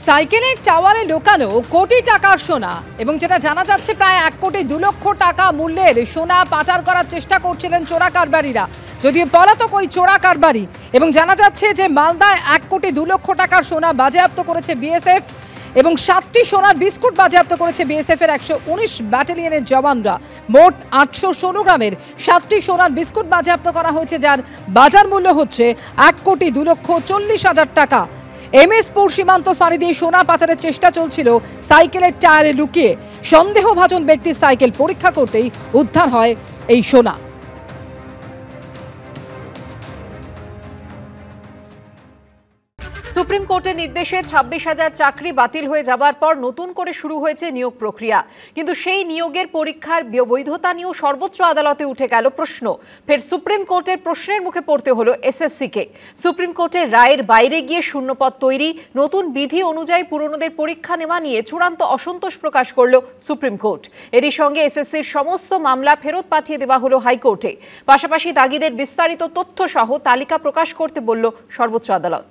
সাইকেলের টাওয়ারে লুকানো কোটি টাকার সোনা এবং যেটা জানা যাচ্ছে প্রায় 1 কোটি 2 লক্ষ টাকা মূল্যের সোনা পাচার করার চেষ্টা করছিলেন চোরা কারবারিরা। যদিও পলাতক ওই চোরা কারবারি এবং জানা যাচ্ছে যে মালদায় 1 কোটি 2 লক্ষ টাকার সোনা বাজেয়াপ্ত করেছে বিএসএফ এবং 7টি সোনার বিস্কুট বাজেয়াপ্ত করেছে বিএসএফ এর 119 ব্যাটালিয়নের জওয়ানরা। মোট 816 গ্রামের 7টি সোনার বিস্কুট বাজেয়াপ্ত করা হয়েছে, যার বাজার মূল্য হচ্ছে 1 কোটি 2 লক্ষ 40 হাজার টাকা। এমএসপুর সীমান্ত ফাঁড়ি দিয়ে সোনা পাচারের চেষ্টা চলছিল সাইকেলের টায়ারে লুকিয়ে। সন্দেহভাজন ব্যক্তির সাইকেল পরীক্ষা করতেই উদ্ধার হয় এই সোনা। সুপ্রিম কোর্টের নির্দেশে 26,000 চাকরি বাতিল হয়ে যাবার পর নতুন করে শুরু হয়েছে নিয়োগ প্রক্রিয়া, কিন্তু সেই নিয়োগের পরীক্ষার বৈধতা নিয়েও সর্বোচ্চ আদালতে উঠে গেল প্রশ্ন। ফের সুপ্রিম কোর্টের প্রশ্নের মুখে পড়তে হলো এসএসসিকে। সুপ্রিম কোর্টের রায়ের বাইরে গিয়ে শূন্যপদ তৈরি, নতুন বিধি অনুযায়ী পুরনোদের পরীক্ষা নেওয়া নিয়ে চূড়ান্ত অসন্তোষ প্রকাশ করল সুপ্রিম কোর্ট। এরই সঙ্গে এসএসসির সমস্ত মামলা ফেরত পাঠিয়ে দেওয়া হলো হাইকোর্টে। পাশাপাশি দাগিদের বিস্তারিত তথ্য সহ তালিকা প্রকাশ করতে বলল সর্বোচ্চ আদালত।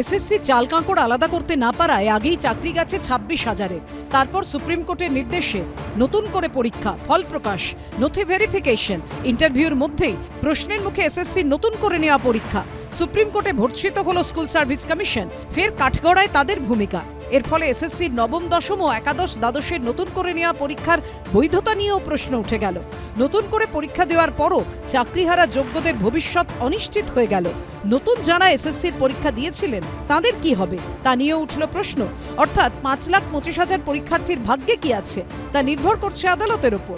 এসএসসি চাল কাঁকড় আলাদা করতে না পারায় আগেই চাকরি গেছে 26,000-এর। তারপর সুপ্রিম কোর্টের নির্দেশে নতুন করে পরীক্ষা, ফল প্রকাশ, নথি ভেরিফিকেশন, ইন্টারভিউর মধ্যেই প্রশ্নের মুখে এসএসসি নতুন করে নেওয়া পরীক্ষা। সুপ্রিম কোর্টে ভর্ৎসিত হল স্কুল সার্ভিস কমিশন, ফের কাঠগড়ায় তাদের ভূমিকা। এর ফলে এসএসসির নবম, দশম ও একাদশ, দ্বাদশের নতুন করে নেওয়া পরীক্ষার বৈধতা নিয়েও প্রশ্ন উঠে গেল। নতুন করে পরীক্ষা দেওয়ার পরও চাকরিহারা যোগ্যদের ভবিষ্যৎ অনিশ্চিত হয়ে গেল। নতুন যারা এসএসসির পরীক্ষা দিয়েছিলেন তাদের কি হবে তা নিয়েও উঠল প্রশ্ন। অর্থাৎ 5,25,000 পরীক্ষার্থীর ভাগ্যে কি আছে তা নির্ভর করছে আদালতের ওপর।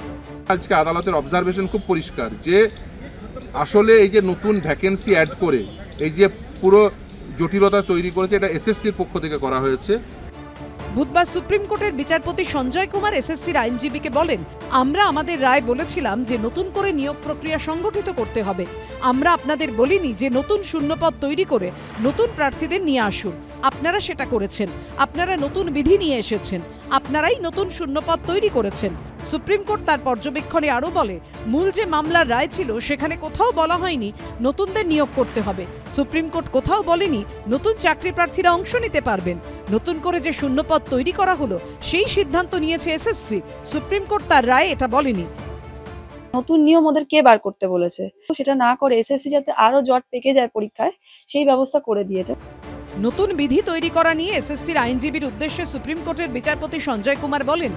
আজকে আদালতের অবজারভেশন খুব পরিষ্কার যে আসলে এই যে নতুন ভ্যাকেন্সি অ্যাড করে এই যে পুরো জটিলতা তৈরি করেছে, এটা এসএসসির পক্ষ থেকে করা হয়েছে। বুধবার সুপ্রিম কোর্টের বিচারপতি সঞ্জয় কুমার এসএসসির আইনজীবীকে বলেন, আমরা আমাদের রায় বলেছিলাম যে নতুন করে নিয়োগ প্রক্রিয়া সংগঠিত করতে হবে। আমরা আপনাদের বলিনি যে নতুন শূন্যপদ তৈরি করে নতুন প্রার্থীদের নিয়ে আসুন। আপনারা সেটা করেছেন। আপনারা নতুন বিধি নিয়ে এসেছেন। আপনারাই নতুন শূন্যপদ তৈরি করেছেন। সুপ্রিম কোর্ট তার পর্যবেক্ষণে আরও বলে, মূল যে মামলার রায় ছিল সেখানে কোথাও বলা হয়নি নতুনদের নিয়োগ করতে হবে। সুপ্রিম কোর্ট কোথাও বলেনি নতুন চাকরি প্রার্থীরা অংশ নিতে পারবেন। নতুন করে যে শূন্যপদ তৈরি করা হলো সেই সিদ্ধান্ত নিয়েছে এসএসসি। সুপ্রিম কোর্ট তার রায়ে এটা বলেনি। নতুন নিয়ম ওদের কে বার করতে বলেছে? সেটা না করে এসএসসি যাতে আরো জট পেকে যায় পরীক্ষায়, সেই ব্যবস্থা করে দিয়েছে। নতুন বিধি তৈরি করা নিয়ে এসএসসির আইনজীবীর উদ্দেশ্যে সুপ্রিম কোর্টের বিচারপতি সঞ্জয় কুমার বলেন,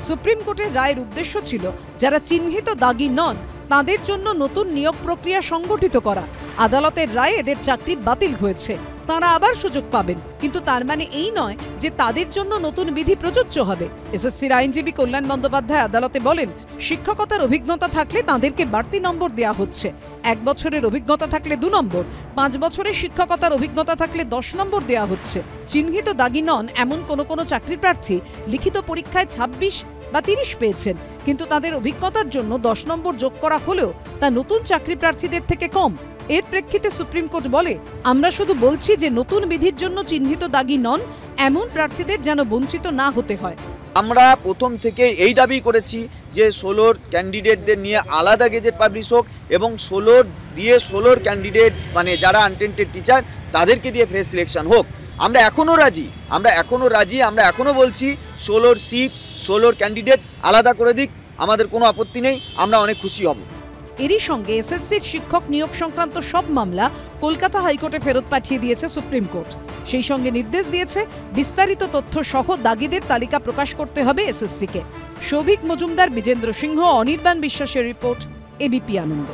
সুপ্রিম কোর্টের রায়ের উদ্দেশ্য ছিল যারা চিহ্নিত দাগী নন তাদের জন্য নতুন নিয়োগ প্রক্রিয়া সংগঠিত করা। আদালতের রায়ে এদের চাকরি বাতিল হয়েছে, তারা আবার সুযোগ পাবেন, কিন্তু তার মানে এই নয় যে তাদের জন্য নতুন বিধি প্রযোজ্য হবে। এসএসসির আইনজীবী কল্যাণ বন্দ্যোপাধ্যায় আদালতে বলেন, শিক্ষকতার অভিজ্ঞতা থাকলে তাদেরকে বাড়তি নম্বর দেওয়া হচ্ছে। 1 বছরের অভিজ্ঞতা থাকলে 2 নম্বর, 5 বছরের শিক্ষকতার অভিজ্ঞতা থাকলে 10 নম্বর দেওয়া হচ্ছে। চিহ্নিত দাগী নন এমন কোনো চাকরি প্রার্থী লিখিত পরীক্ষায় 26 বা 30 পেয়েছেন, কিন্তু তাদের অভিজ্ঞতার জন্য 10 নম্বর যোগ করা হলেও তা নতুন চাকরি প্রার্থীদের থেকে কম। এর প্রেক্ষিতে সুপ্রিম কোর্ট বলে, আমরা শুধু বলছি যে নতুন বিধির জন্য চিহ্নিত দাগী নন এমন প্রার্থীদের যেন বঞ্চিত না হতে হয়। আমরা প্রথম থেকে এই দাবি করেছি যে 16 ক্যান্ডিডেটদের নিয়ে আলাদা গেজেট পাবলিশ হোক এবং 16 ক্যান্ডিডেট মানে যারা আনটেন্টেড টিচার তাদেরকে দিয়ে ফ্রেশ সিলেকশন হোক। আমরা এখনও রাজি, আমরা এখনও বলছি 16 সিট 16 ক্যান্ডিডেট আলাদা করে দিক, আমাদের কোনো আপত্তি নেই, আমরা অনেক খুশি হব। এরই সঙ্গে এসএসসির শিক্ষক নিয়োগ সংক্রান্ত সব মামলা কলকাতা হাইকোর্টে ফেরত পাঠিয়ে দিয়েছে সুপ্রিম কোর্ট। সেই সঙ্গে নির্দেশ দিয়েছে বিস্তারিত তথ্য সহ দাগীদের তালিকা প্রকাশ করতে হবে এসএসসিকে। সৌভিক মজুমদার, বিজেন্দ্র সিংহ, অনির্বাণ বিশ্বাসের রিপোর্ট, এবিপি আনন্দ।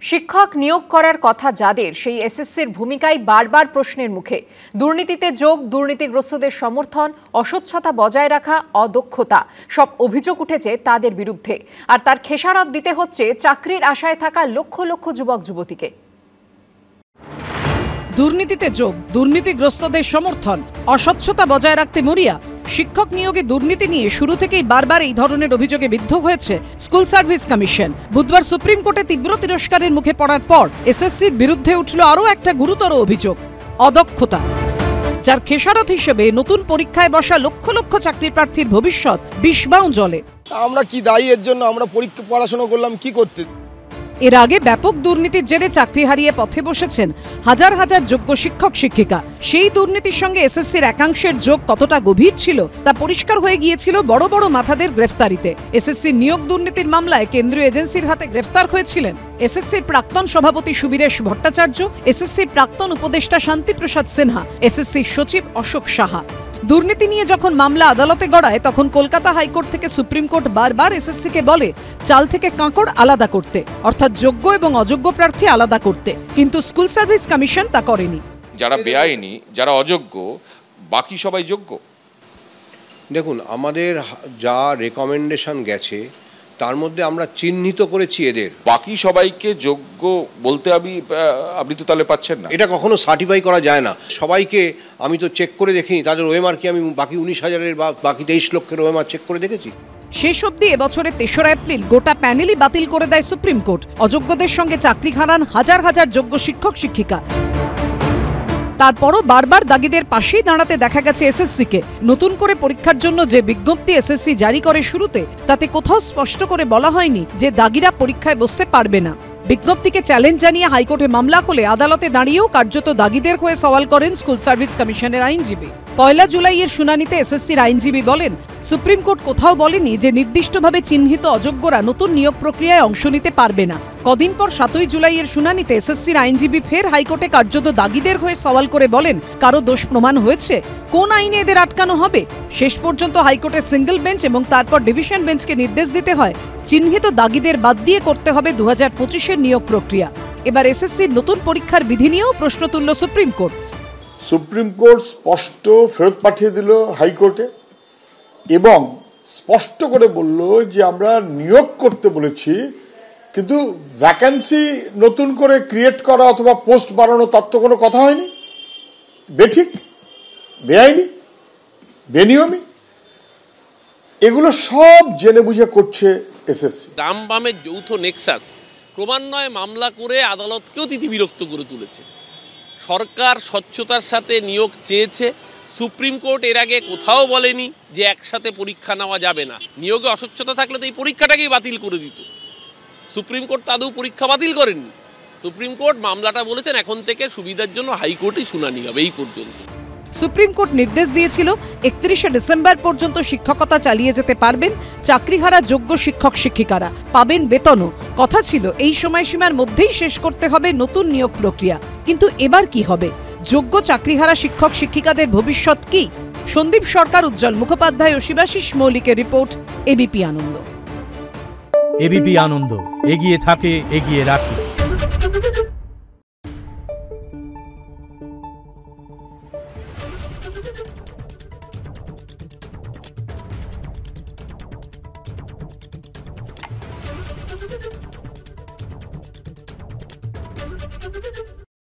শিক্ষক নিয়োগ করার কথা যাদের, সেই এসএসসির ভূমিকায় বারবার প্রশ্নের মুখে। দুর্নীতিতে যোগ, দুর্নীতিগ্রস্তদের সমর্থন, অস্বচ্ছতা বজায় রাখা, অদক্ষতা, সব অভিযোগ উঠেছে তাদের বিরুদ্ধে। আর তার খেসারত দিতে হচ্ছে চাকরির আশায় থাকা লক্ষ লক্ষ যুবক যুবতীকে। দুর্নীতিতে যোগ, দুর্নীতিগ্রস্তদের সমর্থন, অস্বচ্ছতা বজায় রাখতে মরিয়া। শিক্ষক নিয়োগে দুর্নীতি নিয়ে শুরু থেকেই বারবার এই ধরনের অভিযোগে বিদ্ধ হয়েছে স্কুল সার্ভিস কমিশন। বুধবার সুপ্রিম কোর্টে তীব্র তিরস্কারের মুখে পড়ার পর এসএসসির বিরুদ্ধে উঠল আরও একটা গুরুতর অভিযোগ, অদক্ষতা, যার খেসারত হিসেবে নতুন পরীক্ষায় বসা লক্ষ লক্ষ চাকরি প্রার্থীর ভবিষ্যৎ বিষবাণ জলে। আমরা কি দায়ী এর জন্য? আমরা পড়াশোনা করলাম কি করতে? এর আগে ব্যাপক দুর্নীতির জেরে চাকরি হারিয়ে পথে বসেছেন হাজার হাজার যোগ্য শিক্ষক শিক্ষিকা। সেই দুর্নীতির সঙ্গে এসএসসির একাংশের যোগ কতটা গভীর ছিল তা পরিষ্কার হয়ে গিয়েছিল বড় বড় মাথাদের গ্রেফতারিতে। এসএসসির নিয়োগ দুর্নীতির মামলায় কেন্দ্রীয় এজেন্সির হাতে গ্রেফতার হয়েছিলেন এসএসসির প্রাক্তন সভাপতি সুবীরেশ ভট্টাচার্য, এসএসসির প্রাক্তন উপদেষ্টা শান্তিপ্রসাদ সিনহা, এসএসসির সচিব অশোক সাহা। দুর্নীতি নিয়ে যখন মামলা আদালতে গড়ায় তখন কলকাতা হাইকোর্ট থেকে সুপ্রিম কোর্ট বারবার এসএসসিকে বলে চাল থেকে কাঁকড় আলাদা করতে, অর্থাৎ যোগ্য এবং অযোগ্য প্রার্থী আলাদা করতে, কিন্তু স্কুল সার্ভিস কমিশন তা করেনি। যারা বেআইনি, যারা অযোগ্য, বাকি সবাই যোগ্য। দেখুন, আমাদের যা রেকমেন্ডেশন গেছে তার মধ্যে আমরা চিহ্নিত করেছি এদের, বাকি সবাইকে যোগ্য বলতে আপনি তো তাহলে পাচ্ছেন না। এটা কখনো সার্টিফাই করা যায় না। সবাইকে আমি তো চেক করে দেখিনি, তাদের ওএমআর কি আমি বাকি 19,000-এর বা বাকি 23 লক্ষের ওএমআর চেক করে দেখেছি? শেষ অবধি এবছরের 3রা এপ্রিল গোটা প্যানেলই বাতিল করে দেয় সুপ্রিম কোর্ট। অযোগ্যদের সঙ্গে চাকরি হারান হাজার হাজার যোগ্য শিক্ষক শিক্ষিকা। তারপরও বারবার দাগিদের পাশেই দাঁড়াতে দেখা গেছে এসএসসিকে। নতুন করে পরীক্ষার জন্য যে বিজ্ঞপ্তি এসএসসি জারি করে শুরুতে, তাতে কোথাও স্পষ্ট করে বলা হয়নি যে দাগিরা পরীক্ষায় বসতে পারবে না। বিজ্ঞপ্তিকে চ্যালেঞ্জ জানিয়ে হাইকোর্টে মামলা হলে আদালতে দাঁড়িয়েও কার্যত দাগিদের হয়ে সওয়াল করেন স্কুল সার্ভিস কমিশনের আইনজীবী। 1 জুলাইয়ের শুনানিতে এসএসসির আইনজীবী বলেন, সুপ্রিম কোর্ট কোথাও বলেনি যে নির্দিষ্টভাবে চিহ্নিত অযোগ্যরা নতুন নিয়োগ প্রক্রিয়ায় অংশ নিতে পারবে না। কদিন পর 7 জুলাইয়ের শুনানিতে এসএসসির আইনজীবী ফের হাইকোর্টে কার্যত দাগিদের হয়ে সওয়াল করে বলেন, কারো দোষ প্রমাণ হয়েছে? কোন আইনে এদের আটকানো হবে? শেষ পর্যন্ত হাইকোর্টের সিঙ্গেল বেঞ্চ এবং তারপর ডিভিশন বেঞ্চকে নির্দেশ দিতে হয় চিহ্নিত দাগিদের বাদ দিয়ে করতে হবে 2025-এর নিয়োগ প্রক্রিয়া। এবার এসএসসির নতুন পরীক্ষার বিধি নিয়েও প্রশ্ন তুলল সুপ্রিম কোর্ট। সুপ্রিম কোর্ট স্পষ্ট ফেরত পাঠিয়ে দিল হাইকোর্টে এবং স্পষ্ট করে বলল যে আমরা নিয়োগ করতে বলেছি, কিন্তু ভ্যাকেন্সি নতুন করে ক্রিয়েট করা অথবা পোস্ট বাড়ানো তার তো কোনো কথা হয়নি। বেঠিক, বেআইনি, বেনিয়মী, এগুলো সব জেনে বুঝে করছে এসএসসি। রাম বামের যৌথ নেক্সাস ক্রমান্বয়ে মামলা করে আদালতকেও তিতিবিরক্ত করে তুলেছে। সরকার স্বচ্ছতার সাথে নিয়োগ চেয়েছে, সুপ্রিম কোর্ট এর আগে কোথাও বলেনি যে একসাথে পরীক্ষা নেওয়া যাবে না। নিয়োগে অস্বচ্ছতা থাকলে তো এই পরীক্ষাটাকেই বাতিল করে দিত। সুপ্রিম কোর্ট তাদের পরীক্ষা বাতিল করেননি। সুপ্রিম কোর্ট মামলাটা বলেছেন এখন থেকে সুবিধার জন্য হাইকোর্টেই শুনানি হবে। এই পর্যন্ত সুপ্রিম কোর্ট নির্দেশ দিয়েছিল 31শে ডিসেম্বর পর্যন্ত শিক্ষকতা চালিয়ে যেতে পারবেন চাকরিহারা যোগ্য শিক্ষক শিক্ষিকারা, পাবেন বেতনও। কথা ছিল এই সময়সীমার মধ্যেই শেষ করতে হবে নতুন নিয়োগ প্রক্রিয়া। কিন্তু এবার কি হবে? যোগ্য চাকরিহারা শিক্ষক শিক্ষিকাদের ভবিষ্যৎ কি? সন্দীপ সরকার, উজ্জ্বল মুখোপাধ্যায় ও শিবাশিস মৌলিকের রিপোর্ট, এবিপি আনন্দ। এবিপি আনন্দ, এগিয়ে থাকে, এগিয়ে রাখে। Thank you.